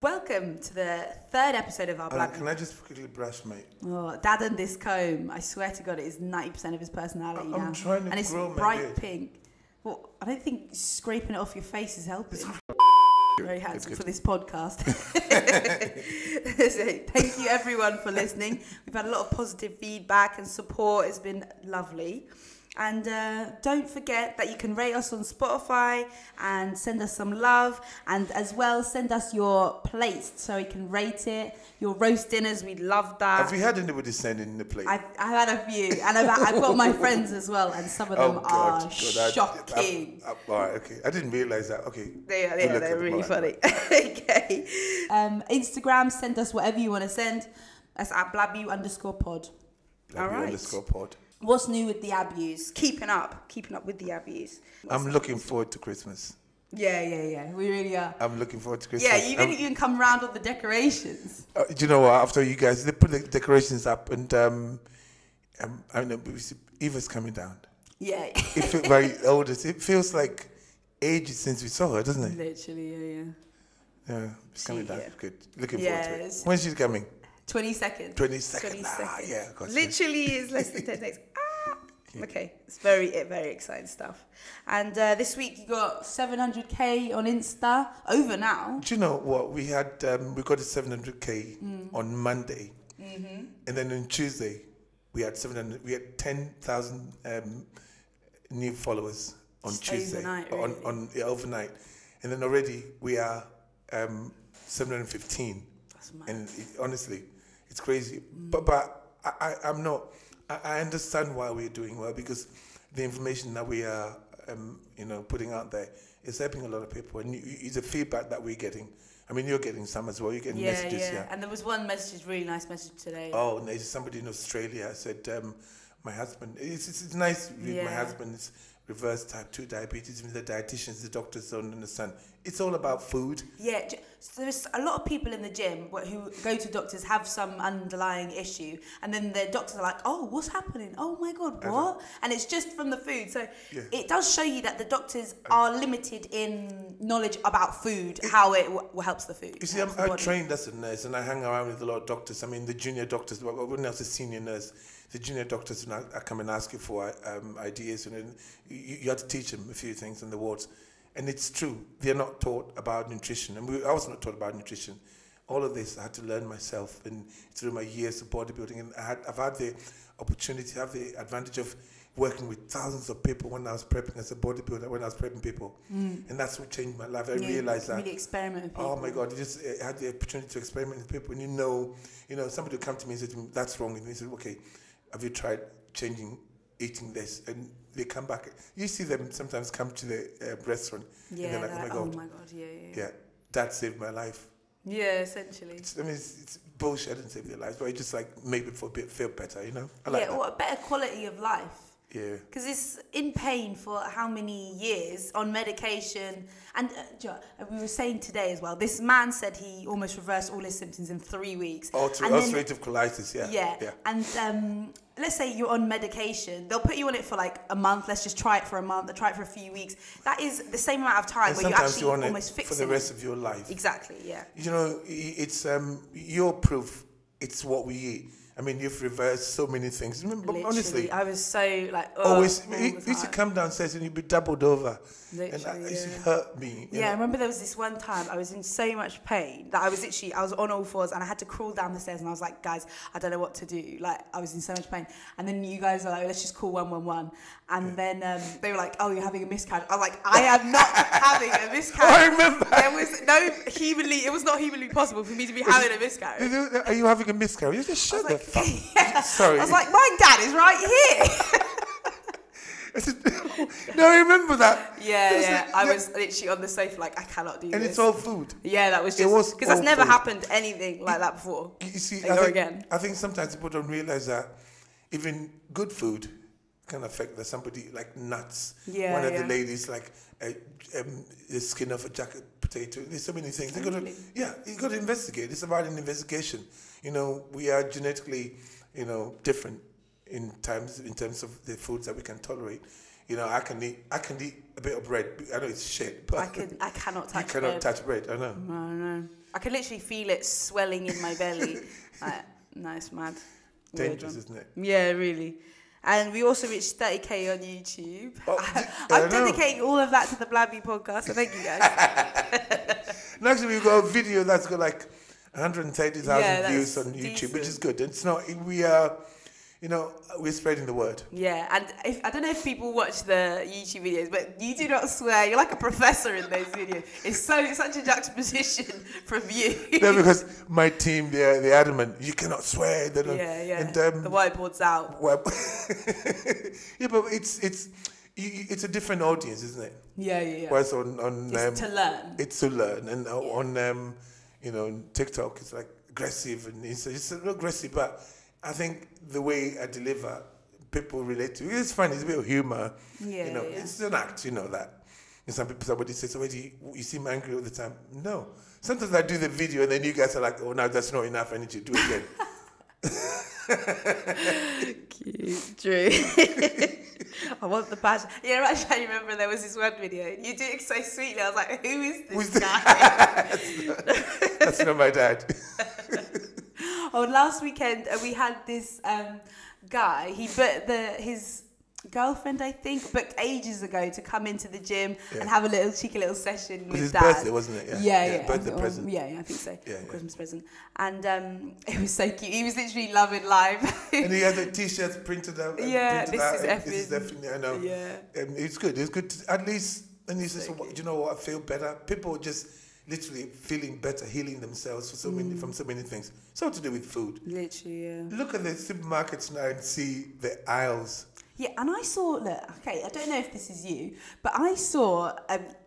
Welcome to the third episode of our Blabbew. Can I just quickly brush, mate? Oh, Dad and this comb, I swear to God, it is 90% of his personality now. I'm trying to and it's grow my bright beard. pink. Well, I don't think scraping it off your face is helping. Very handsome for this podcast. So, thank you everyone for listening. We've had a lot of positive feedback and support. It's been lovely. And don't forget that you can rate us on Spotify and send us some love. And as well, send us your plates so we can rate it. Your roast dinners, we'd love that. Have you had anybody send in the plate? I've had a few. And I've got my friends as well. And some of them are shocking. All right, okay. I didn't realise that. Okay. They're really funny. Okay. Instagram, send us whatever you want to send. That's at Blabbew_pod. All right. _pod. What's new with the Abbews? Keeping up with the Abbews. I'm looking forward to Christmas. Yeah. We really are. I'm looking forward to Christmas. Yeah, you didn't even come round on the decorations. Do you know what? After you guys, they put the decorations up, and I know Eva's coming down. Yeah. It feels very old. It feels like ages since we saw her, doesn't it? Literally, Yeah, she's coming down. Yeah. Good. Looking forward to it. When's she coming? 22nd. 22nd. Yeah. Literally is less than 10 days. Yeah. Okay, it's very exciting stuff. And this week you got 700k on Insta, over now. Do you know what? We had we got a 700k on Monday, and then on Tuesday we had 700. We had 10,000 new followers on just Tuesday. Overnight, really. Overnight, and then already we are 715. That's mad. And honestly, it's crazy. But I'm not. I understand why we're doing well, because the information that we are, putting out there is helping a lot of people, and it's the feedback that we're getting. I mean, you're getting some as well. You're getting messages. Yeah. And there was one message, really nice message today. Oh, and there's somebody in Australia said, my husband. It's nice. My husband's reverse type 2 diabetes. The dietitians, the doctors don't understand. It's all about food. Yeah, so there's a lot of people in the gym who go to doctors, have some underlying issue, and then the doctors are like, oh, what's happening? Oh my God, what? And it's just from the food. So it does show you that the doctors are limited in knowledge about food, how it helps the food. You see, I trained as a nurse, and I hang around with a lot of doctors. I mean, the junior doctors, when I was a senior nurse, the junior doctors I come and ask you for ideas, and then you have to teach them a few things in the wards. And it's true, they're not taught about nutrition, and I was not taught about nutrition. All of this I had to learn myself, and through my years of bodybuilding, and I've had the opportunity, have the advantage of working with thousands of people when I was prepping as a bodybuilder, when I was prepping people, and that's what changed my life. I realized that. Really experiment with people. Oh my God! I had the opportunity to experiment with people, and somebody would come to me and say to me, "That's wrong," and he said, "Okay, have you tried eating this?" And they come back. You see them sometimes come to the restaurant, and they're like, "Oh my God, yeah, that saved my life." Yeah, essentially. It's bullshit. I didn't save their lives, but it just like made people feel better, I like that. Or a better quality of life. Yeah. Because it's in pain for how many years, on medication. And we were saying today as well, this man said he almost reversed all his symptoms in 3 weeks. Oh, through ulcerative colitis, yeah. And let's say you're on medication. They'll put you on it for like a month. Let's just try it for a month. Try it for a few weeks. That is the same amount of time where you actually almost fix it. For the rest of your life. Exactly, yeah. It's your proof. It's what we eat. I mean, you've reversed so many things. Literally, honestly, I was so like, always. You used to come downstairs and you'd be doubled over. Literally, and it used to hurt me. I remember there was this one time I was in so much pain that I was on all fours and I had to crawl down the stairs, and I was like, guys, I don't know what to do. Like, I was in so much pain. And then you guys were like, let's just call 111. And then they were like, oh, you're having a miscarriage. I was like, I am not having a miscarriage. I remember. It was not humanly possible for me to be having a miscarriage. Are you having a miscarriage? Just shut the fuck. Yeah. Sorry. I was like, my dad is right here. No, I remember that. Yeah. I was literally on the sofa like, I cannot do this. And it's all food. Yeah, that was just... Because that's never happened anything like that before. You see, I think sometimes people don't realize that even good food can affect somebody, like nuts. Yeah, One of the ladies, like the skin of a jacket potato. There's so many things. Totally. You got to investigate. It's about an investigation. We are genetically, different in terms of the foods that we can tolerate. I can eat a bit of bread. I know it's shit, but I cannot touch bread. You cannot touch bread. I know. No. I can literally feel it swelling in my belly. Nice, mad. Dangerous, isn't it? Yeah, really. And we also reached 30k on YouTube. Oh, I'm dedicating all of that to the Blabbew Podcast, so thank you guys. And actually, we've got a video that's got like 130,000 views on YouTube, decent. which is good. It's not, we are, we're spreading the word. Yeah, and I don't know if people watch the YouTube videos, but you do not swear. You're like a professor in those videos. It's such a juxtaposition from you. No, because my team, they're adamant. You cannot swear. They don't, Yeah. And, the whiteboard's out. Yeah, but it's a different audience, isn't it? Yeah. Whereas on It's to learn. It's to learn, and on TikTok, it's like aggressive, and it's not aggressive, but I think the way I deliver, people relate to it. It's funny, it's a bit of humor. Yeah. It's an act, that. And somebody says, "So you seem angry all the time." No. Sometimes I do the video, and then you guys are like, "Oh, no, that's not enough. I need you to do it again." Cute, true. I want the passion. Yeah, actually, I remember there was this one video. You do it so sweetly. I was like, "Who is this guy?" That's not my dad. Last weekend we had this guy. He booked his girlfriend, I think, booked ages ago to come into the gym and have a cheeky little session with his Dad. Birthday, wasn't it? Yeah. Birthday present. Yeah, I think so. Yeah. Christmas present. And it was so cute. He was literally loving life. And he had the t-shirts printed out. This is effing. I know. Yeah. It's good. It's good to, at least. And he says, "You know what? I feel better." People just literally feeling better, healing themselves from so many things. So to do with food. Literally, yeah. Look at the supermarkets now and see the aisles. Yeah, and I saw, I don't know if this is you, but I saw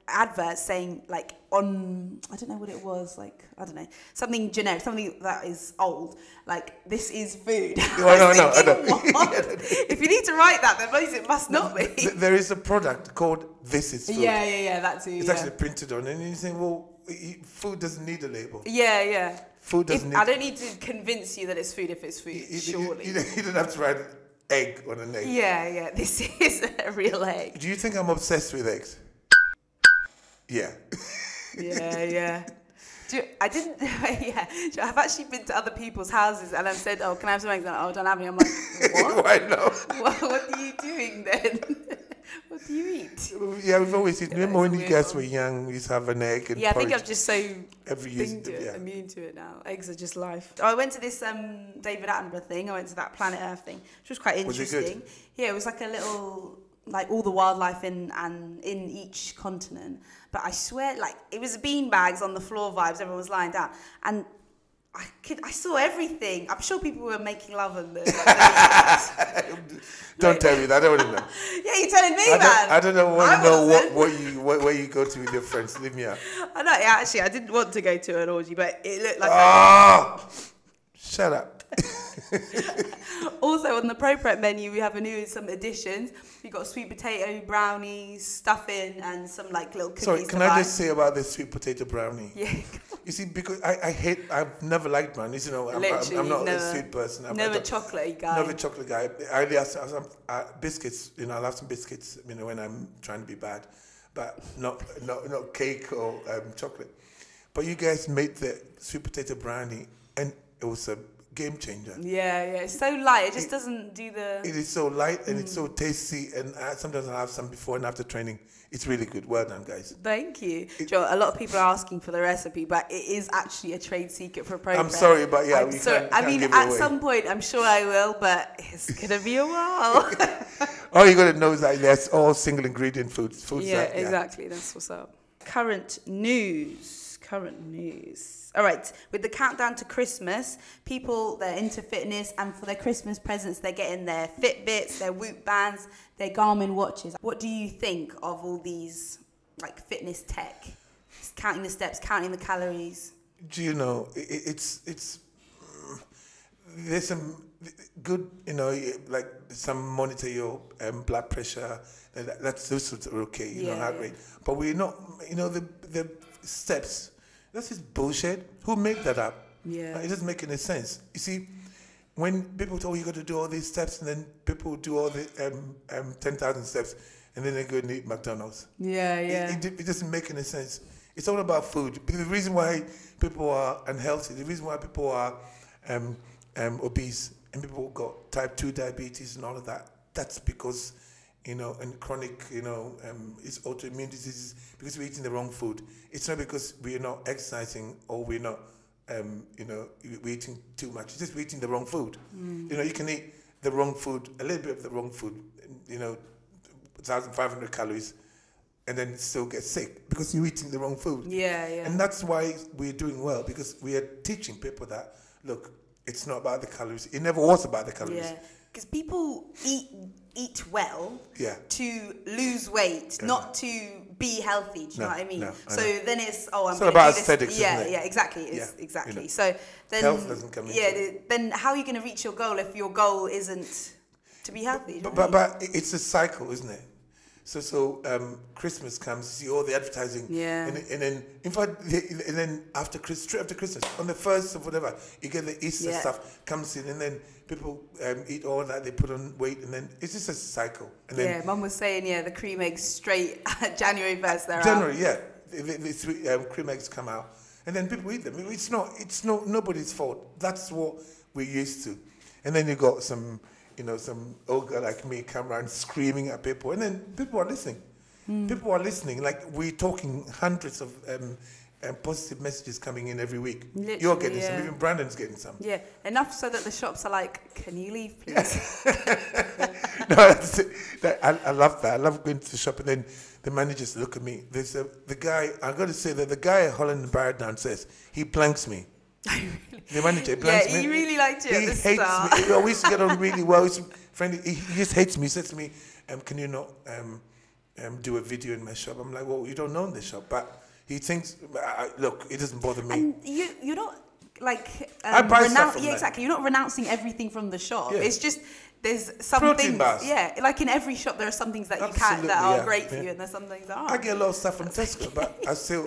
adverts saying, I don't know what it was, something generic, something that is old, this is food. I know. If you need to write that, then it must not be. There is a product called This Is Food. Yeah, that's it. It's actually printed on, and you think, well, food doesn't need a label. Yeah. Food doesn't need... I don't need to convince you that it's food if it's food, surely. You don't have to write egg on an egg. Yeah, this is a real egg. Do you think I'm obsessed with eggs? Yeah. Yeah. I've actually been to other people's houses and I've said, "Oh, can I have some eggs?" And I don't have any. I'm like, "What? Why not? What are you doing then? What do you eat?" Yeah, we've always eaten. Remember when you guys were young, we used to have an egg and I think I'm just so immune to it now. Eggs are just life. I went to this David Attenborough thing. I went to that Planet Earth thing, which was quite interesting. Was it good? Yeah, it was like a little, all the wildlife in each continent. But I swear, it was beanbags on the floor vibes. Everyone was lying down, and I saw everything. I'm sure people were making love on the. Don't tell me that. I don't want to know. Yeah, you're telling me, man. I don't know where you go to with your friends. Leave me out. I know. Actually, I didn't want to go to an orgy, but it looked like. Shut up. Also, on the Pro Prep menu, we have some additions. We got sweet potato brownies, stuffing, and some little cookies. Sorry, can I just say about the sweet potato brownie? Yeah. You see, because I've never liked brownies. I'm not a sweet person. I'm never a chocolate guy. Never a chocolate guy. I have some biscuits. I'll have some biscuits. When I'm trying to be bad, but not cake or chocolate. But you guys made the sweet potato brownie, and it was a game changer. Yeah, it's so light. It just doesn't do the... It is so light and it's so tasty, and sometimes I'll have some before and after training. It's really good. Well done, guys. Thank you. Joe, a lot of people are asking for the recipe, but it is actually a trade secret for Pro Prep. I'm sorry, but yeah, we can't give it at away. some point, I'm sure I will, but it's going to be a while. All you got to know is that that's all single ingredient foods. Exactly. That's what's up. Current news. All right, with the countdown to Christmas, people, they're into fitness, and for their Christmas presents, they're getting their Fitbits, their Whoop bands, their Garmin watches. What do you think of all these, fitness tech? Counting the steps, counting the calories. Do you know, it's there's some good, some monitor your blood pressure, those are okay, heart rate. But we're not, the steps, that's just bullshit. Who made that up? Yeah. It doesn't make any sense. You see, when people tell you got to do all these steps, and then people do all the 10,000 steps, and then they go and eat McDonald's. Yeah. It doesn't make any sense. It's all about food. The reason why people are unhealthy, the reason why people are obese, and people got type 2 diabetes and all of that, that's because, and chronic, it's autoimmune diseases, because we're eating the wrong food. It's not because we're not exercising or we're not, we're eating too much. It's just we're eating the wrong food. You can eat the wrong food, a little bit of the wrong food, 1,500 calories, and then still get sick because you're eating the wrong food. Yeah. And that's why we're doing well, because we are teaching people that, look, it's not about the calories. It never was about the calories. Yeah, because people eat well to lose weight, not to be healthy. Do you know what I mean? No, so then it's I'm going to do this. Aesthetics, isn't it? Yeah, exactly. Exactly. So then health doesn't come into it. Then how are you going to reach your goal if your goal isn't to be healthy? But it's a cycle, isn't it? So Christmas comes, you see all the advertising, and then in fact, and then straight after Christmas, on the 1st of whatever, you get the Easter stuff comes in, and then people eat all that, they put on weight, and then it's just a cycle. And then Mum was saying, the cream eggs straight January 1st. The cream eggs come out, and then people eat them. It's nobody's fault. That's what we're used to. And then you got some old girl like me come around screaming at people, and then people are listening. People are listening. Like, we're talking hundreds of positive messages coming in every week. Literally, you're getting some, even Brandon's getting some. Yeah, enough so that the shops are like, can you leave, please? No, that's it. I love that. I love going to the shop, and then the managers look at me. There's the guy, I've got to say that the guy at Holland & Barrett downstairs, he planks me. The manager planks me. He really liked you. He hates me. We always get on really well. He's friendly. He just hates me. He says to me, can you not do a video in my shop? I'm like, well, you don't own the shop. But he thinks, look, it doesn't bother me. And you're not like... I buy stuff from exactly. You're not renouncing everything from the shop. Yeah. It's just... There's some protein things, bars. like in every shop, there are some things that Absolutely, that are great for you, and there's some things that aren't. I get a lot of stuff from Tesco, but I still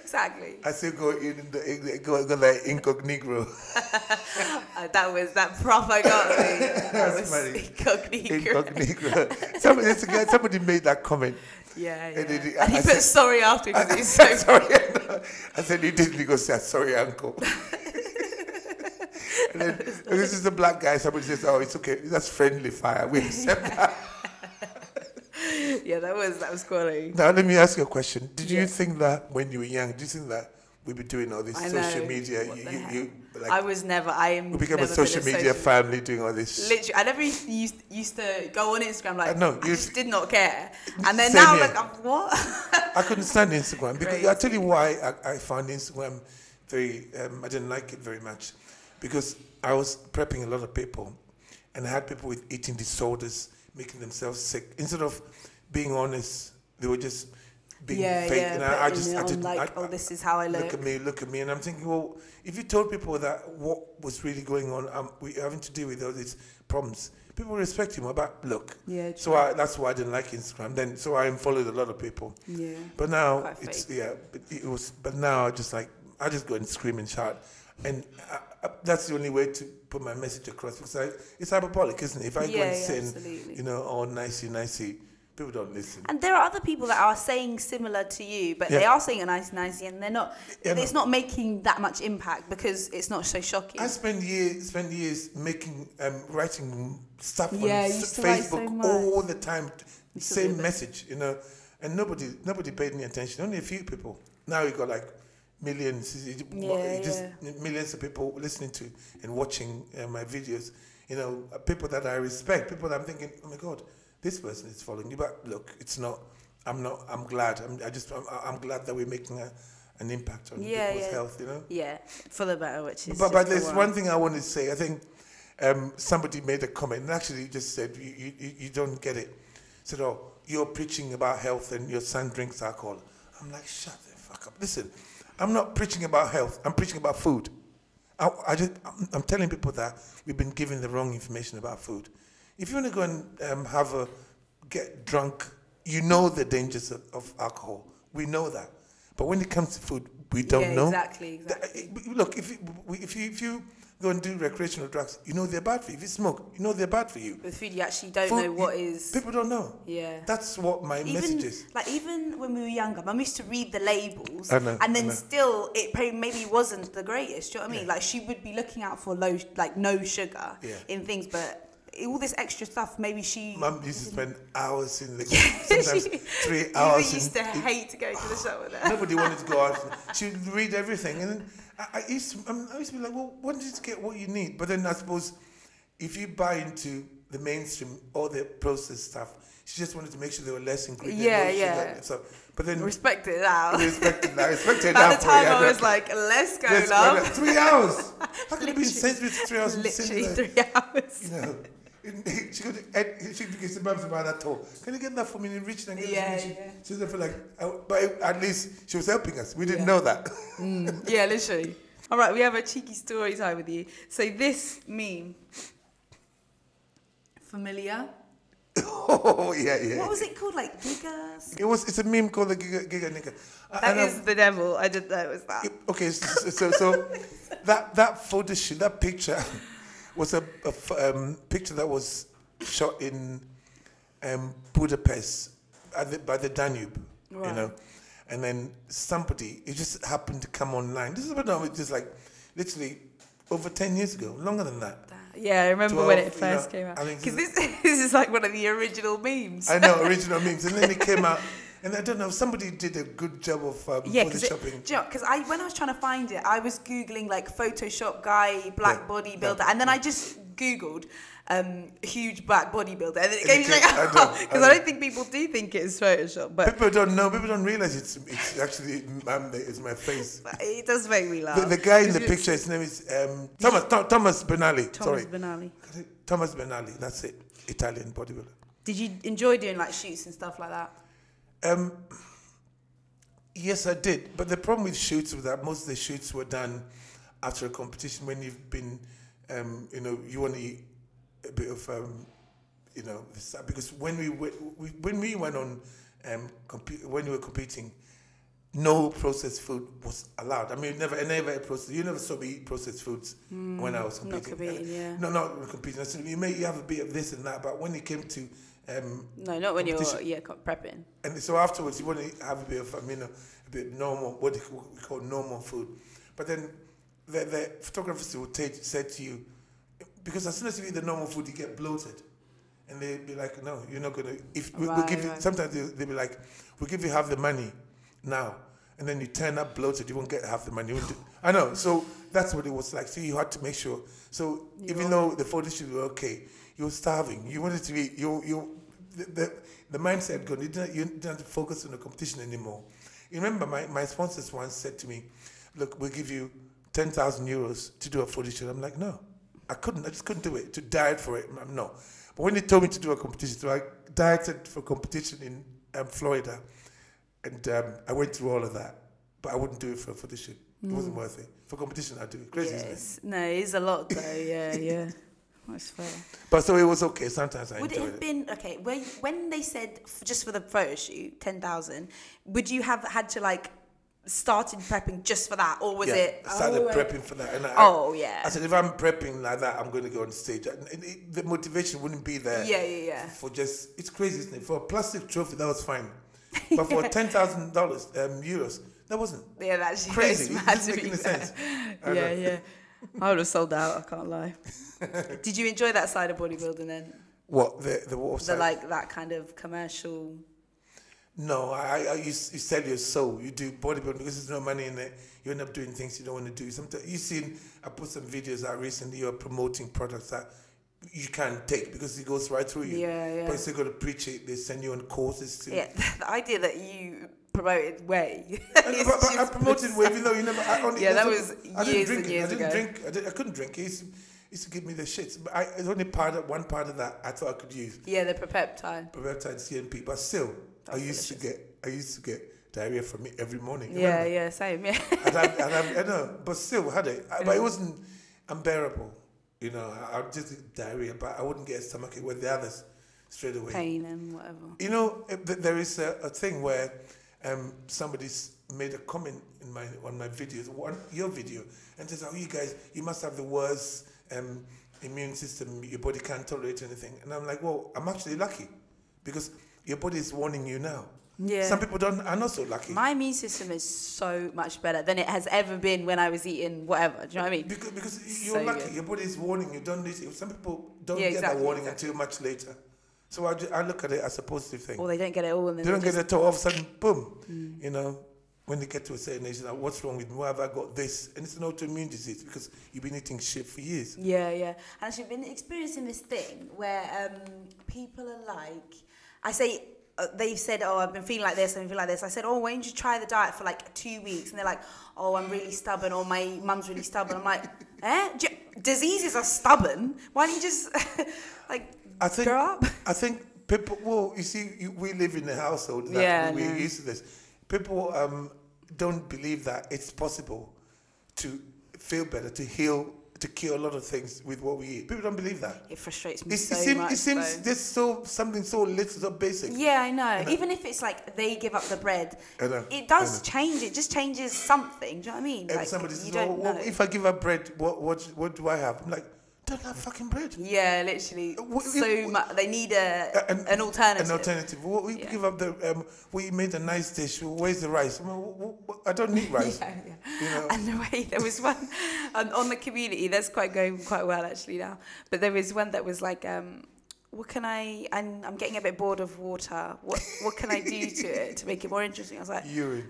exactly. I still go in go like incognito. that proper got me. That was funny. Incognito. Somebody made that comment. Yeah. And he put sorry after because he's so sorry. I said he didn't go say sorry, uncle. And then, this is a black guy. Somebody says, "Oh, it's okay. That's friendly fire. We accept that." Yeah, that was quality. Now, let me ask you a question. Did you think that when you were young? Do you think that we'd be doing all this social media? You I was never. We became a social media family doing all this. Literally, I never used to go on Instagram like. No, I just did not care. And then Same now, here. like, what? I couldn't stand Instagram because I'll tell you why I found Instagram very. I didn't like it very much. Because I was prepping a lot of people, and I had people with eating disorders making themselves sick. Instead of being honest, they were just being fake. And I didn't like, this is how I look. Look at me. And I'm thinking, well, if you told people that what was really going on, we're having to deal with all these problems, people respect you more. But look, so that's why I didn't like Instagram. So I unfollowed a lot of people. Yeah. But now But now I just go and scream and shout. And that's the only way to put my message across, because it's hyperbolic, isn't it? If I go and sing, all nicey, people don't listen. And there are other people that are saying similar to you, but they are saying it nicey, and they're not. It's not making that much impact because it's not so shocking. I spent years making, writing stuff on Facebook all the time, same message, and nobody paid any attention. Only a few people. Now you got like millions, millions of people listening to and watching my videos. People that I respect, people that I'm thinking, oh my God, this person is following you. But look, it's not. I'm glad. I'm glad that we're making an impact on people's health. Yeah, for the better, which is. But there's one thing I want to say. I think somebody made a comment and actually just said you don't get it. Said, oh, you're preaching about health and your son drinks alcohol. I'm like, shut the fuck up. Listen. I'm not preaching about health. I'm preaching about food. I'm telling people that we've been given the wrong information about food. If you want to go and get drunk, you know the dangers of alcohol. We know that. But when it comes to food, we don't know. Exactly. Look, if you go and do recreational drugs. You know they're bad for you. If you smoke, you know they're bad for you. With food, you actually don't know what is. People don't know. Yeah. That's what my message is. Like, even when we were younger, Mum used to read the labels. I know, and then still, it maybe wasn't the greatest. Do you know what I mean? Like, she would be looking out for no sugar in things, but all this extra stuff, maybe she... Mum used to spend hours in the... Sometimes 3 hours. You used to hate to go to the shop with her. Nobody wanted to go out. She would read everything. And then I used to be like, well, why don't you just get what you need? But then I suppose if you buy into the mainstream, all the processed stuff, she just wanted to make sure there were less ingredients. Yeah. So, but then... Respect it now. Respect it now. At the time I was like, let's go, love. 3 hours. How could it be in Sainsbury's for 3 hours? Literally 3 hours. You know. She gets the mums about that talk. Can you get that for me in Richmond and get it for me? She was like, but at least she was helping us. We didn't know that. Yeah, literally. All right, we have a cheeky story time with you. So this meme, familiar? Oh yeah. What was it called? Like Gigas? It's a meme called the Giga Nigga. That is the devil. I didn't know it was that. Okay, so that photo shoot, that picture. Was a picture that was shot in Budapest by the Danube, right. You know, and then somebody, it just happened to come online. This is about just like literally over 10 years ago, longer than that. Yeah, I remember 12, when it first came out. Because this is like one of the original memes. I know, original memes. And then it came out. And I don't know, somebody did a good job of photoshopping. Because when I was trying to find it, I was Googling like Photoshop guy, black bodybuilder, and then I just Googled huge black bodybuilder, and then it gave me like, because I don't think people do think it is Photoshop. But people don't know, people don't realize it's actually, it's my face. It does make me laugh. The guy in the picture, his name is Thomas Benali. Thomas Benali, that's it, Italian bodybuilder. Did you enjoy doing like shoots and stuff like that? Yes, I did. But the problem with shoots was that most of the shoots were done after a competition when you've been, you want to eat a bit of, because when we went on, when we were competing, no processed food was allowed. I mean, you never saw me eat processed foods when I was competing. Not competing. I said, you have a bit of this and that, but when it came to no, not when you're prepping. And so afterwards, you want to have a bit of a bit normal, what we call normal food. But then the photographers would say to you, because as soon as you eat the normal food, you get bloated, and they'd be like, no, you're not gonna. We'll give you. Sometimes they'll be like, we'll give you half the money now, and then you turn up bloated, you won't get half the money. I know. So that's what it was like. So you had to make sure. So even though the photo shoot were okay, you were starving. You wanted to eat. The mindset gone. You didn't have to focus on the competition anymore. You remember my sponsors once said to me, "Look, we'll give you 10,000 euros to do a photo shoot." I'm like, no, I just couldn't do it. To diet for it, no. But when they told me to do a competition, so I dieted for competition in Florida, and I went through all of that. But I wouldn't do it for a photo shoot. It wasn't worth it. For competition, I'd do it. Crazy, isn't it? No, it's a lot though. Yeah. That's fair. But so it was okay. Sometimes I enjoyed it. Would it have been okay when they said just for the photo shoot 10,000? Would you have had to like started prepping just for that, or was it? I started prepping for that. And I said if I'm prepping like that, I'm going to go on stage. The motivation wouldn't be there. Yeah. For just it's crazy, isn't it? For a plastic trophy, that was fine, but for $10,000 euros, that wasn't. Yeah, that's crazy. It doesn't make any sense. Yeah. I would have sold out. I can't lie. Did you enjoy that side of bodybuilding then? What the what side? Like that kind of commercial. No, you sell your soul. You do bodybuilding because there's no money in it. You end up doing things you don't want to do. Sometimes I put some videos out recently. You're promoting products that you can't take because it goes right through you. Yeah. But instead of going to preach it, they send you on courses to. Yeah, the idea that you promoted whey. I promoted whey, even though you never. That was years and years ago. I couldn't drink. It used to give me the shits. But it's only one part of that I thought I could use. Yeah, the peptide. Peptide CNP, but still. I used to get diarrhea from it every morning. Yeah, same. Yeah. I know, but still had it. But it wasn't unbearable. You know, I would just get diarrhea, but I wouldn't get a stomachache with the others straight away. Pain and whatever. You know, there is a thing where somebody's made a comment on my videos, your video, and says, "Oh, you guys, you must have the worst immune system. Your body can't tolerate anything." And I'm like, "Well, I'm actually lucky, because your body is warning you now." Yeah. Some people are not so lucky. My immune system is so much better than it has ever been when I was eating whatever. Do you know what I mean? Because you're lucky. Good. Your body is warning you. Don't need it. Some people don't get that warning until much later. So I look at it as a positive thing. Or they don't get it all. And then they don't get it all of a sudden, boom. You know, when they get to a certain age, like, what's wrong with me? Why have I got this? And it's an autoimmune disease because you've been eating shit for years. Yeah. And actually, I've been experiencing this thing where people are like, I say, they've said, "Oh, I've been feeling like this, I've been feeling like this." I said, "Oh, why don't you try the diet for like 2 weeks?" And they're like, "Oh, I'm really stubborn," or "My mum's really stubborn." I'm like, diseases are stubborn? Why don't you just grow up? I think people, well, you see, we live in a household that we're used to this. People don't believe that it's possible to feel better, to heal, to cure a lot of things with what we eat. People don't believe that. It frustrates me so much. It seems there's something so little, so basic. Yeah, I know. Even if it's like they give up the bread, it does change. It just changes something. Do you know what I mean? And like, somebody says, well, if I give up bread, what do I have? I'm like, don't have fucking bread. Yeah, literally. So much. They need an alternative. An alternative. We give up the. We made a nice dish. Where's the rice? I don't need rice. Yeah. You know? And the way there was one on the community. That's going quite well actually now. But there was one that was like, what can I'm getting a bit bored of water. What can I do to it to make it more interesting? I was like, urine.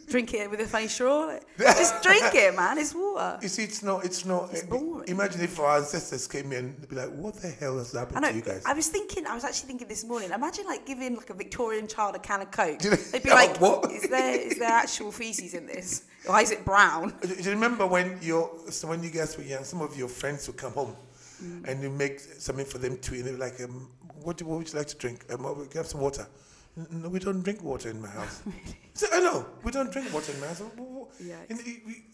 Drink it with a funny straw. Just drink it, man. It's water. You see, it's not. It's boring. Imagine if our ancestors came in and be like, "What the hell has happened to you guys?" I was actually thinking this morning. Imagine like giving like a Victorian child a can of Coke. They'd be like, "What? Is there actual feces in this? Why is it brown?" Do you remember when you guys were young? Some of your friends would come home. And you make something for them to eat. And they're like, what would you like to drink? We have some water. No, we don't drink water in my house. So, I know, we don't drink water in my house. Yeah. I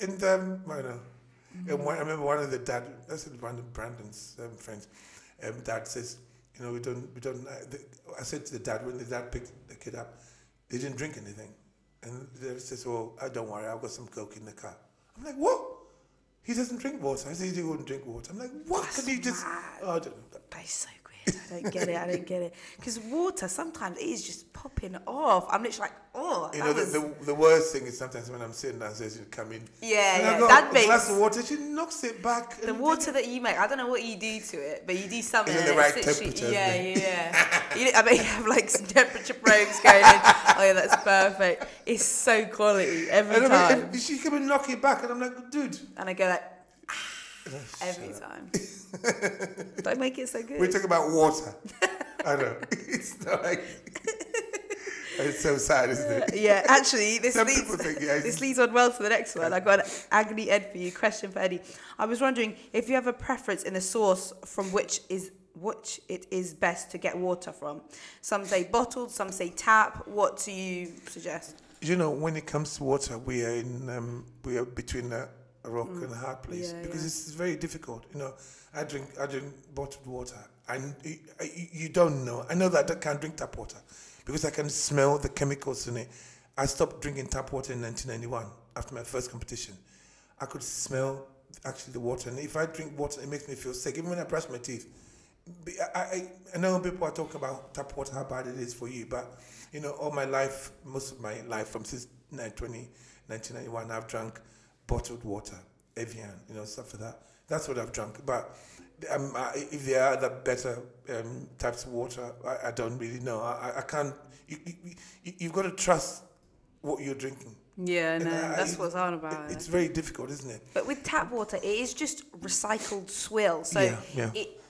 don't know. And I remember one of the dad, that's one of Brandon's friends, dad says, you know, we don't. I said to the dad, when the dad picked the kid up, they didn't drink anything. And the dad says, "Oh, don't worry, I've got some Coke in the car." I'm like, what? He doesn't drink water. I said he wouldn't drink water. I'm like, what? That's can he just? Oh, I don't know. That's so weird. I don't get it. Because water sometimes it is just popping off. I'm literally like, oh. You know, the worst thing is sometimes when I'm sitting downstairs, you come in. Yeah. That makes a glass of water. She knocks it back. The water that you make, I don't know what you do to it, but you do something. Is it the right temperature? Yeah. I bet you have like some temperature probes going in. Oh yeah, that's perfect. It's so quality every time. She come and knock it back, and I'm like, dude. And I go like. Every time. Don't make it so good. We're talking about water. I know. It's not like... It's so sad, isn't it? Yeah, actually, this leads on well to the next one. I've got an Agony Ed for you. Question for Eddie. I was wondering if you have a preference in the source from which it is best to get water from. Some say bottled, some say tap. What do you suggest? You know, when it comes to water, we are between a rock and a hard place because it's very difficult. You know, I drink bottled water, and you don't know. I know that I can't drink tap water because I can smell the chemicals in it. I stopped drinking tap water in 1991 after my first competition. I could smell actually the water, and if I drink water, it makes me feel sick. Even when I brush my teeth, I know people are talking about tap water, how bad it is for you, but you know, all my life, most of my life from since 1991, I've drunk bottled water, Evian, you know, stuff like that. That's what I've drunk. But if there are other better types of water, I don't really know. I can't. You've got to trust what you're drinking. Yeah, no, that's what's on about. It's very difficult, isn't it? But with tap water, it is just recycled swill, so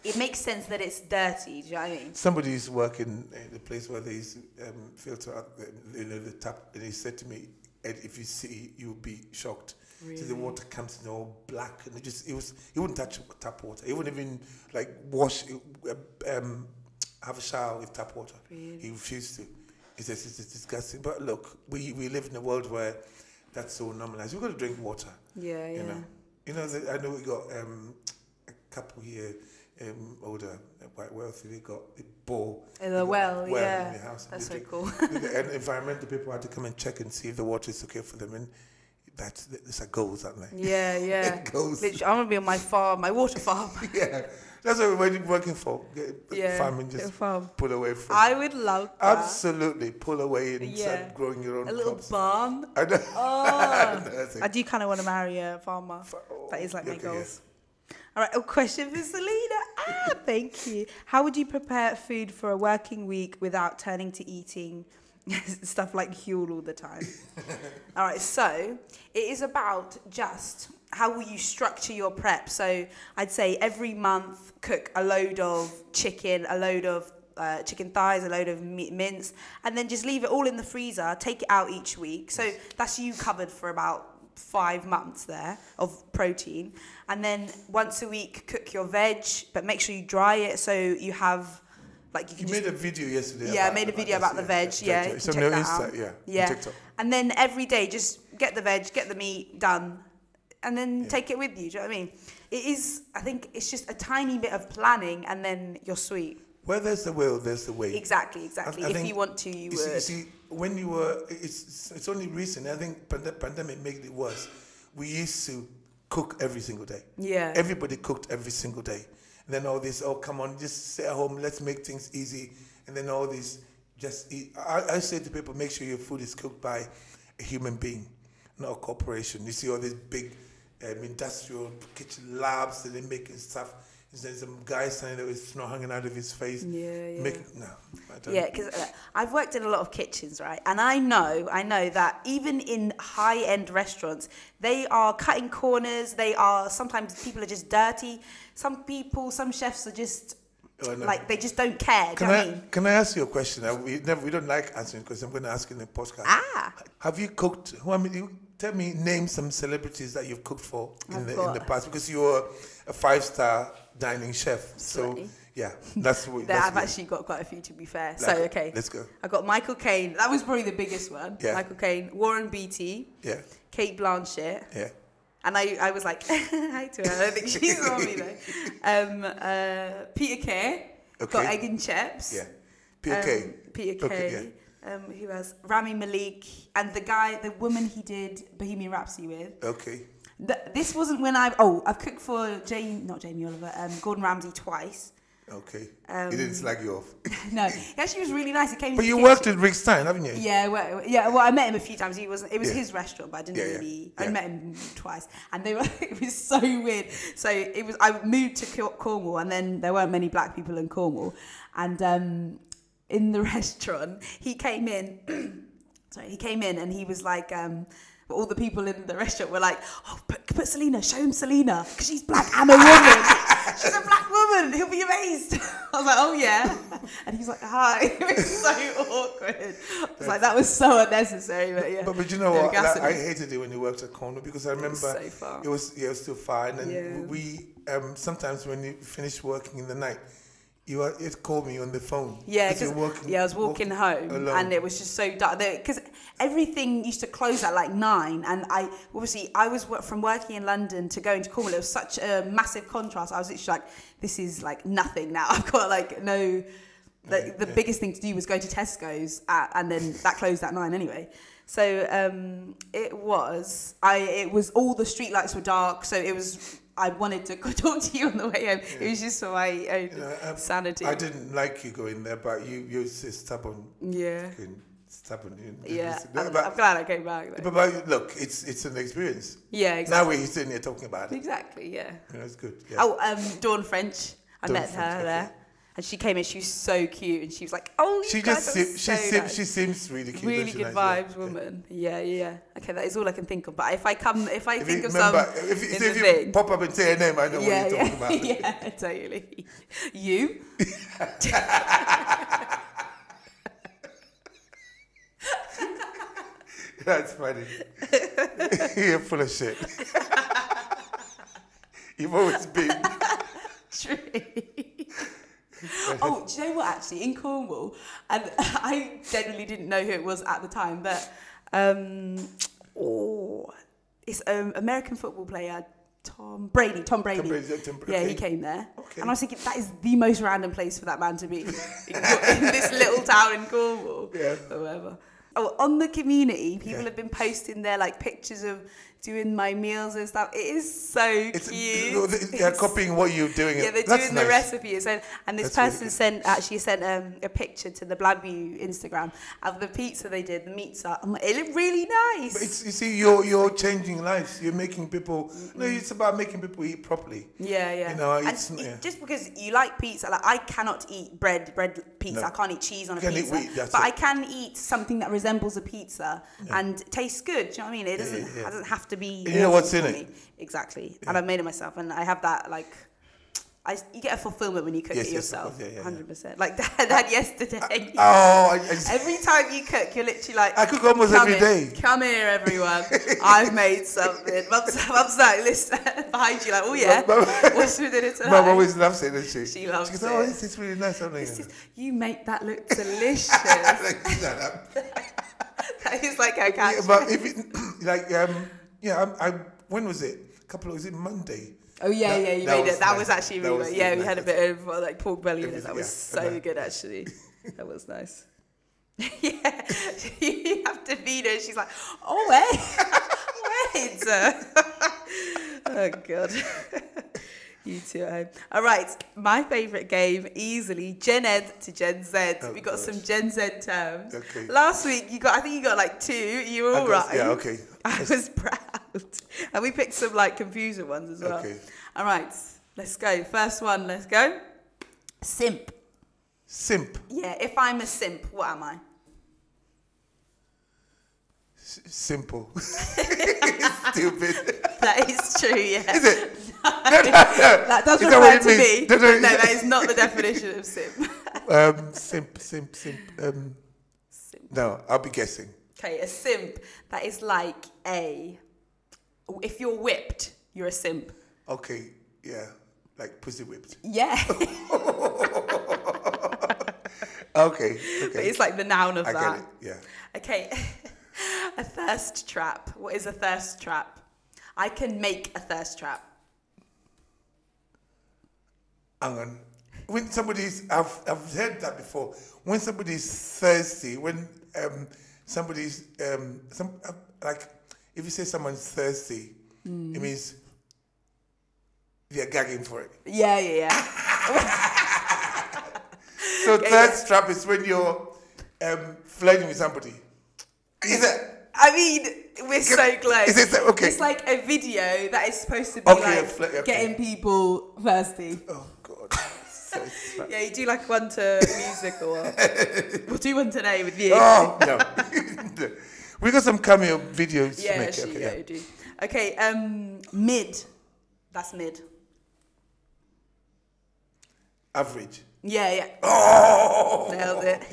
it makes sense that it's dirty. Do you know what I mean? Somebody used to work in the place where they used to filter out the tap, and he said to me, "Ed, if you see, you'll be shocked." Really? So the water comes in all black, and he wouldn't touch tap water. He wouldn't even like wash, have a shower with tap water. Really? He refused to. He says it's disgusting. But look, we live in a world where that's so normalized. We've got to drink water. Yeah, you know. I know we got a couple here older, quite wealthy, they got a bowl. In the well, in the house. That's so cool. And environmental people had to come and check and see if the water is okay for them. And it's a goals, aren't they? Yeah. Goals. Literally, I'm going to be on my farm, my water farm. Yeah. That's what we're working for. Farming, just pull away from. I would love that. Absolutely. Pull away and start growing your own A little crops. barn. I know. Oh. I do kind of want to marry a farmer. That is like my goals. Yeah. All right, a question for Selina. Thank you. How would you prepare food for a working week without turning to eating stuff like Huel all the time? All right, so it is about just how will you structure your prep. So I'd say every month cook a load of chicken, a load of chicken thighs, a load of mince, and then just leave it all in the freezer, take it out each week. So that's you covered for about 5 months there of protein. And then once a week cook your veg, but make sure you dry it so you have like you made a video yesterday. Yeah, I made a video about the veg. Yeah, it's on your Insta. Yeah. TikTok. And then every day just get the veg, get the meat done, and then take it with you. Do you know what I mean? It is. I think it's just a tiny bit of planning, and then you're sweet. Where there's the will, there's the way. Exactly. If you want to, you would. You see, when you were, it's only recent. I think pandemic made it worse. We used to cook every single day. Yeah. Everybody cooked every single day. And then all this, come on, just stay at home, let's make things easy. And then all this, just eat. I say to people, make sure your food is cooked by a human being, not a corporation. You see all these big industrial kitchen labs that they making stuff. There's some guy standing there with snow hanging out of his face. Yeah. I don't. Yeah, because I've worked in a lot of kitchens, right? And I know that even in high-end restaurants, they are cutting corners. Sometimes people are just dirty. Some chefs are just like, they just don't care. Can I ask you a question? We don't like answering because I'm going to ask you in the podcast. Have you cooked? Tell me, name some celebrities that you've cooked for in the past, because you're a 5-star dining chef. So yeah, that's what. I've actually got quite a few, to be fair. So okay, let's go. I got Michael Caine. That was probably the biggest one. Yeah. Michael Caine, Warren Beatty. Yeah. Kate Blanchett. Yeah. And I was like, hi to her. I don't think she's on me though. Peter Kay. Okay. Got Egg and Chips. Yeah. Peter Kay. Peter Kay. Okay, yeah. Who else? Rami Malek, and the woman he did Bohemian Rhapsody with. Okay. This wasn't when I've cooked for not Jamie Oliver, Gordon Ramsay twice. Okay. He didn't slag you off. No, he actually was really nice. He came. But you worked at Rick Stein, haven't you? Yeah, well, I met him a few times. It was his restaurant, but I didn't really. I met him twice, and it was so weird. So I moved to Cornwall, and then there weren't many black people in Cornwall, and in the restaurant, he came in. And he was like, all the people in the restaurant were like, oh, put Selina, show him Selina, because she's black and a woman. She's a black woman, he'll be amazed. I was like, oh yeah. And he was like, hi. It was so awkward. I was like, that was so unnecessary, but yeah. But you know what, I hated it when you worked at Cornwall, because I remember so far. It was still far. And then we, sometimes when you finish working in the night, it called me on the phone. Yeah, I was walking home alone. And it was just so dark. Because everything used to close at like 9, and I was from working in London to going to Cornwall. It was such a massive contrast. I was literally like, this is like nothing now. I've got like no. The biggest thing to do was go to Tesco's, and then that closed at 9 anyway. So it was all the street lights were dark. So it was. I wanted to talk to you on the way home. Yeah. It was just for my own sanity. I didn't like you going there, but you're stubborn. Yeah. Stubborn. Yeah. I'm glad I came back. But look, it's an experience. Yeah, exactly. Now we're sitting here talking about it. Exactly. Yeah. It's good. Yeah. Oh, Dawn French. I met her there. And she came in, she was so cute, and she was like, "Oh, she seems really cute. Really good vibes, woman. Yeah. Okay, that is all I can think of. But if I think of you pop up and say her name, I know what you're talking about. Yeah, totally. You. That's funny. You're full of shit. You've always been. True. Oh, do you know what, actually, in Cornwall, and I genuinely didn't know who it was at the time, but it's an American football player, Tom Brady. Yeah, he came there. Okay. And I was thinking, that is the most random place for that man to be. in this little town in Cornwall. Yeah. Or whatever. Oh, on the community, people have been posting their like pictures of doing my meals and stuff. It is so cute. They're copying what you're doing. Yeah, they're doing the recipe. So, and this person sent a picture to the Blabbew Instagram of the pizza they did, the pizza. It looked really nice. But you see, you're changing lives. You're making people. No, it's about making people eat properly. Yeah, yeah. You know, just because you like pizza, like I cannot eat bread pizza. No. I can't eat cheese on a pizza. I can eat something that resembles a pizza and tastes good. Do you know what I mean? It doesn't have to be. You know what's in it? Exactly. Yeah. And I've made it myself, and I have that like. You get a fulfillment when you cook it yourself. 100%. Like Dad yesterday. Every time you cook, you're literally like. I cook almost every day. Come here, everyone. I've made something. Mum's like, listen, behind you, like, oh yeah. What's for dinner tonight? Mum always loves it, doesn't she? She loves it. Oh, this is really nice. You make that look delicious. That is like her catch. Yeah, but if it, when was it? Was it Monday? Oh yeah, you made it. That was actually really nice. Yeah, we had a bit of like pork belly in it. That was so good actually. That was nice. Yeah, you have to feed her. She's like, oh wait. Oh god. You two at home. All right, my favourite game, easily Gen Ed to Gen Z. We got some Gen Z terms. Okay. Last week I think you got like 2. You were all right. Yeah, okay. I was proud. And we picked some like confusing ones as well. Okay. All right, let's go. First one, let's go. Simp. Simp? Yeah, if I'm a simp, what am I? Simple. Stupid. That is true, yeah. Is it? No, that does refer to me. No, that is not the definition of simp. Simp. No, I'll be guessing. Okay, a simp, that is like if you're whipped, you're a simp. Okay, yeah, like pussy whipped. Yeah. Okay. But it's like the noun of that. I get it, yeah. Okay, a thirst trap. What is a thirst trap? I can make a thirst trap. Hang on. When somebody's, I've heard that before. When somebody's thirsty, when somebody's, like, if you say someone's thirsty, it means they're gagging for it. Yeah. So thirst trap is when you're flirting with somebody. Is it? I mean, we're so close. Is it okay? It's like a video that is supposed to be getting people thirsty. Oh God. Yeah, you do like one to music or what? We'll do one today with you. Oh no. We got some cameo videos to make. Yeah, you do. Okay, mid. That's mid. Average. Yeah. Oh! Nailed it.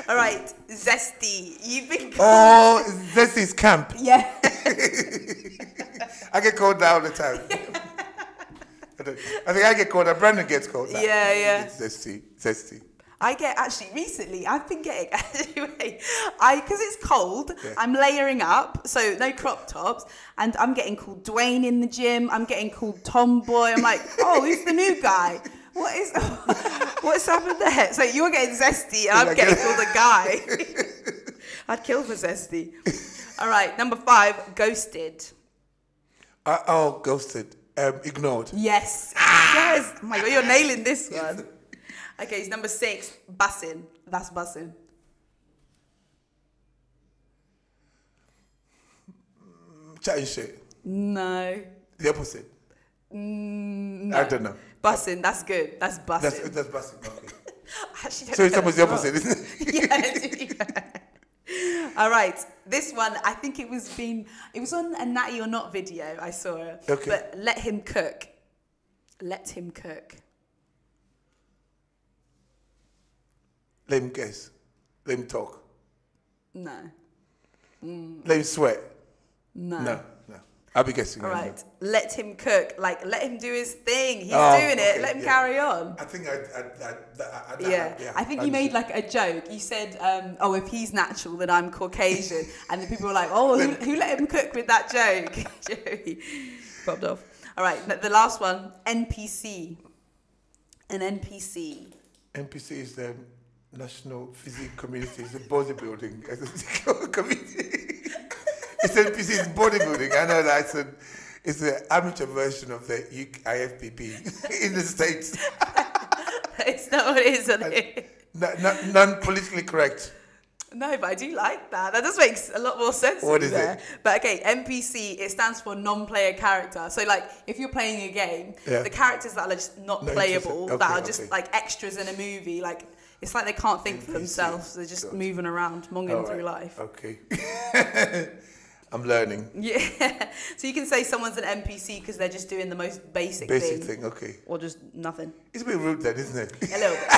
All right, zesty. You've been called... Oh, zesty's camp. Yeah. I get called that all the time. I think I get called that. Brandon gets called that. Yeah. It's zesty. I get, actually, recently, I've been getting, anyway, because it's cold, I'm layering up, so no crop tops, and I'm getting called Dwayne in the gym, I'm getting called Tomboy, I'm like, oh, who's the new guy? What's happened there? So you're getting zesty, and I'm getting called a guy. I'd kill for zesty. All right, number 5, ghosted. Ghosted. Ignored. Yes. Yes. Oh my God, you're nailing this one. Okay, it's number 6, bussing. That's bussing. Chatting shit. No. The opposite. No. I don't know. Bussing, that's good. That's bussing. That's bussing, okay. Actually, so it's almost the opposite, isn't it? Yeah. All right, this one, I think it was on a Natty or Not video, I saw it. Okay. But let him cook. Let him cook. Let him guess. Let him talk. No. Let him sweat. No. I'll be guessing. All right. Let him cook. Like, let him do his thing. He's doing it. Let him carry on. I think I think you made like a joke. You said, oh, if he's natural, then I'm Caucasian. And then people were like, oh, who let him cook with that joke? Joey popped off. All right. The last one, NPC. An NPC. NPC is the National Physique Community. It's a bodybuilding community. It's NPC, it's bodybuilding. I know that it's an amateur version of the IFBB in the States. It's not what it is, is it? Non-politically correct. No, but I do like that. That does make a lot more sense. What is it? But okay, NPC, it stands for non-player character. So like, if you're playing a game, the characters that are just not playable, that are just like extras in a movie, like it's like they can't think for themselves. They're just moving around, monging through life. Okay. I'm learning. Yeah. So you can say someone's an NPC because they're just doing the most basic thing. Okay. Or just nothing. It's a bit rude then, isn't it? A little bit.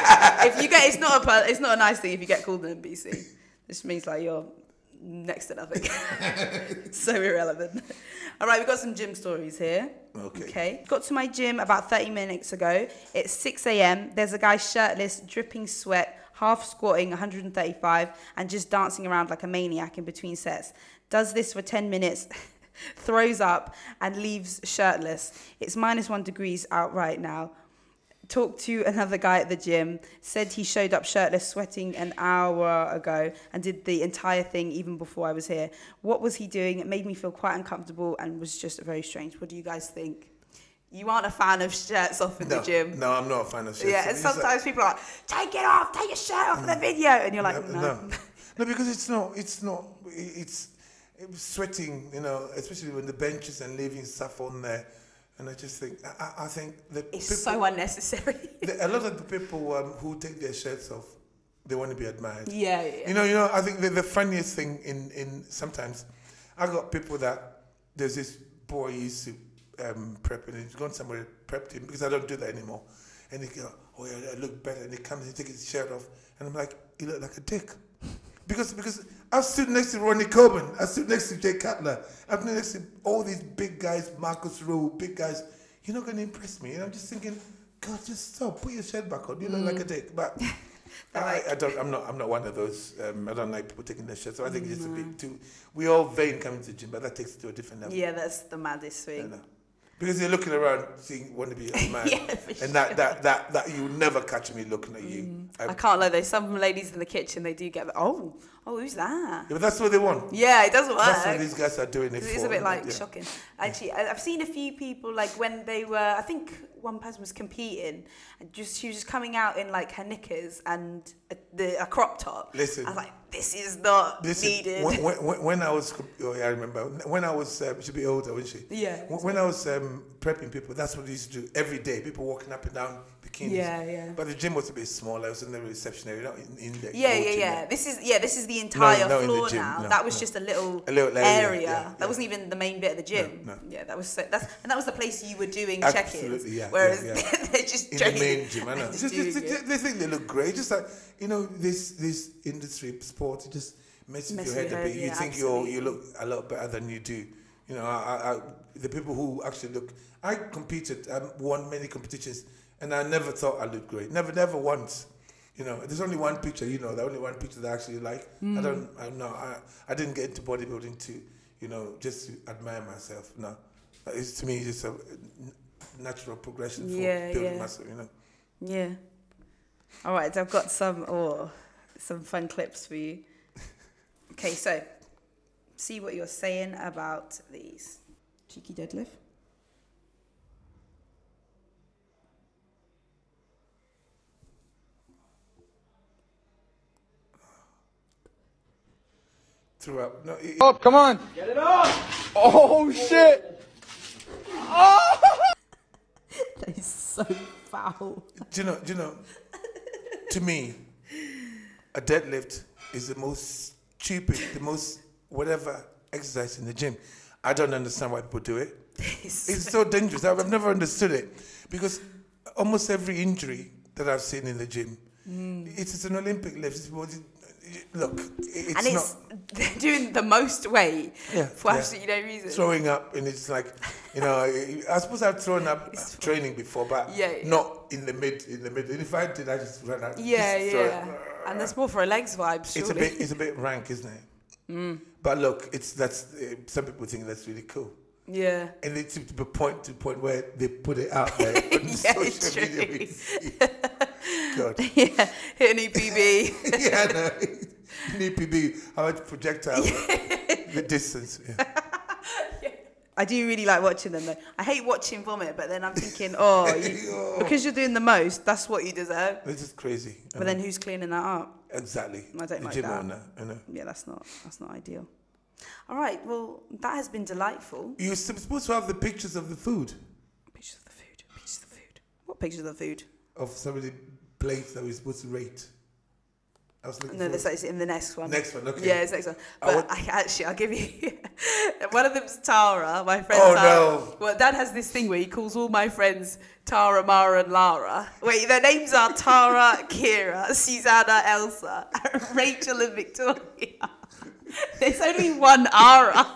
If you get, it's not a nice thing if you get called an NPC. This means like you're next to nothing. So irrelevant. All right, we've got some gym stories here. Okay. Got to my gym about 30 minutes ago. It's 6 a.m. There's a guy shirtless, dripping sweat, half squatting 135 and just dancing around like a maniac in between sets. Does this for 10 minutes, throws up and leaves shirtless. It's -1 degrees out right now. Talked to another guy at the gym, said he showed up shirtless, sweating an hour ago and did the entire thing even before I was here. What was he doing? It made me feel quite uncomfortable and was just very strange. What do you guys think? You aren't a fan of shirts off in the gym? No, I'm not a fan of shirts. Yeah, and sometimes people are like, take it off, take your shirt off in the video. And you're like, no. No, because it's sweating, you know, especially when the benches and leaving stuff on there. And I just think, I think that it's so unnecessary. A lot of the people who take their shirts off, they want to be admired. Yeah. You know. I think the funniest thing in sometimes, I got people that there's this boy he used to prep, and he's gone somewhere prepped him because I don't do that anymore. And he go, oh yeah, I look better. And he comes and he takes his shirt off, and I'm like, you look like a dick. Because I stood next to Ronnie Coleman, I stood next to Jay Cutler, I've stood next to all these big guys, Marcus Rule, big guys. You're not going to impress me. And I'm just thinking, God, just stop, put your shirt back on. You look like a dick. But I'm not one of those. I don't like people taking their shirts. So I think it's just a bit too. We all vain coming to the gym, but that takes it to a different level. Yeah, that's the maddest thing. No. Because you're looking around, seeing want to be a man, and that you never catch me looking at you. I can't lie. There's some ladies in the kitchen. They do get oh, who's that? Yeah, but that's what they want. Yeah, it doesn't work. That's what these guys are doing it for. It's a bit like shocking. Actually, I've seen a few people like when they were. I think one person was competing, and she was just coming out in like her knickers and a crop top. Listen, I was like, this is not needed. When I was, I remember when I was, she'd be older, wouldn't she? Yeah. When I was prepping people, that's what we used to do every day. People walking up and down bikinis. Yeah. But the gym was a bit smaller. It was in the reception area, not in the. Yeah. This is the entire floor now. No, that was just a little area. Yeah. That wasn't even the main bit of the gym. No. Yeah, that was the place you were doing Absolutely, check-ins. Whereas they're just in the main gym. I know. They think they look great. Just like this industry sport, it just messes with your head a bit. You think you look a lot better than you do. You know, the people who actually look. I competed, won many competitions, and I never thought I looked great. Never once. You know, there's only one picture. You know, the only one picture that I actually like. I didn't get into bodybuilding to, just to admire myself. No, it's to me just a natural progression for building muscle. You know. Yeah. All right, I've got some fun clips for you. Okay, so see what you're saying about these. Cheeky deadlift. Throughout. No, come on. Get it up. Oh, shit. Oh. That is so foul. Do you know, to me, a deadlift is the most stupid, the most whatever exercise in the gym. I don't understand why people do it. It's so dangerous. I've never understood it. Because almost every injury that I've seen in the gym, it's an Olympic lift. Look, and it's they're doing the most weight for absolutely no reason. Throwing up, and it's like, I suppose I've thrown up training before, but not in the mid. And if I did, I just ran out. And that's more for a legs vibe. Surely. It's a bit rank, isn't it? But look, some people think that's really cool. Yeah. And it's to the point where they put it out there on social media. God. Yeah, hit an EPB. No. An EPB. How much projectile? The distance. Yeah. I do really like watching them though. I hate watching vomit, but then I'm thinking, because you're doing the most, that's what you deserve. This is crazy. But then who's cleaning that up? Exactly. I don't like that. I know. Yeah, that's not ideal. All right, well, that has been delightful. You're supposed to have the pictures of the food. Pictures of the food. What pictures of the food? Of some of the plates that we're supposed to rate. I was looking for that's in the next one. Next one, okay. Yeah, it's next one. But I'll give you... one of them's Tara, my friend Tara. No. Well, Dad has this thing where he calls all my friends Tara, Mara and Lara. Wait, their names are Tara, Kira, Susanna, Elsa, Rachel and Victoria. There's only one Ara.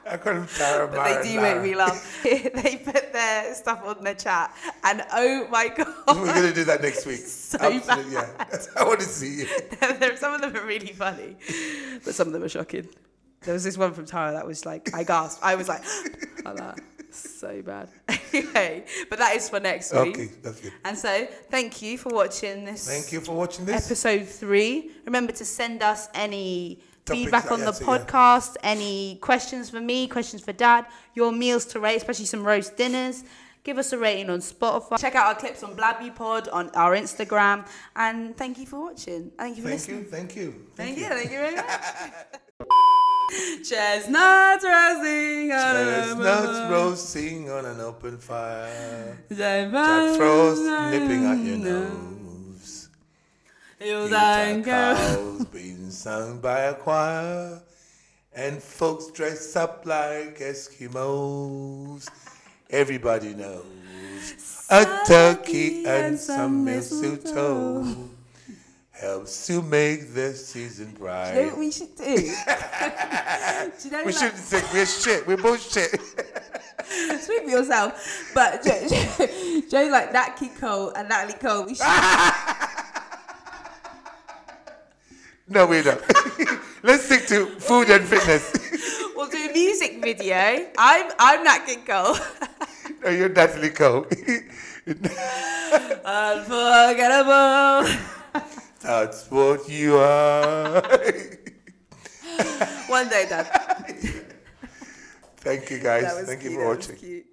I call them Tara, but they do make me laugh. They put their stuff on the chat, and oh my god, we're gonna do that next week. So absolutely, bad. I want to see you. Some of them are really funny, but some of them are shocking. There was this one from Tara that was like, I gasped. I was like that. So bad. Anyway, but that is for next week. Okay, that's good. And so, thank you for watching this. Thank you for watching this episode 3. Remember to send us any feedback on the podcast, any questions for me, questions for Dad, your meals to rate, especially some roast dinners. Give us a rating on Spotify. Check out our clips on Blabbew Pod on our Instagram. And thank you for watching. Thank you for listening. Thank you. Thank you very much. Chestnuts roasting on an open fire. Jack Frost nipping at your nose. Utah cows being sung by a choir, and folks dressed up like Eskimos. Everybody knows a turkey and some mistletoe helps to make the season bright. Do you know what we should do? We shouldn't think we're shit. We're both shit. Speak for yourself. But Joe's like Nat King Cole and Natalie Cole. We should. No, we don't. Let's stick to food and fitness. We'll do a music video. I'm Nat King Cole. No, you're Natalie Cole. Unforgettable. That's what you are. One day, Dad. Thank you, guys. Thank cute, you for watching. Cute.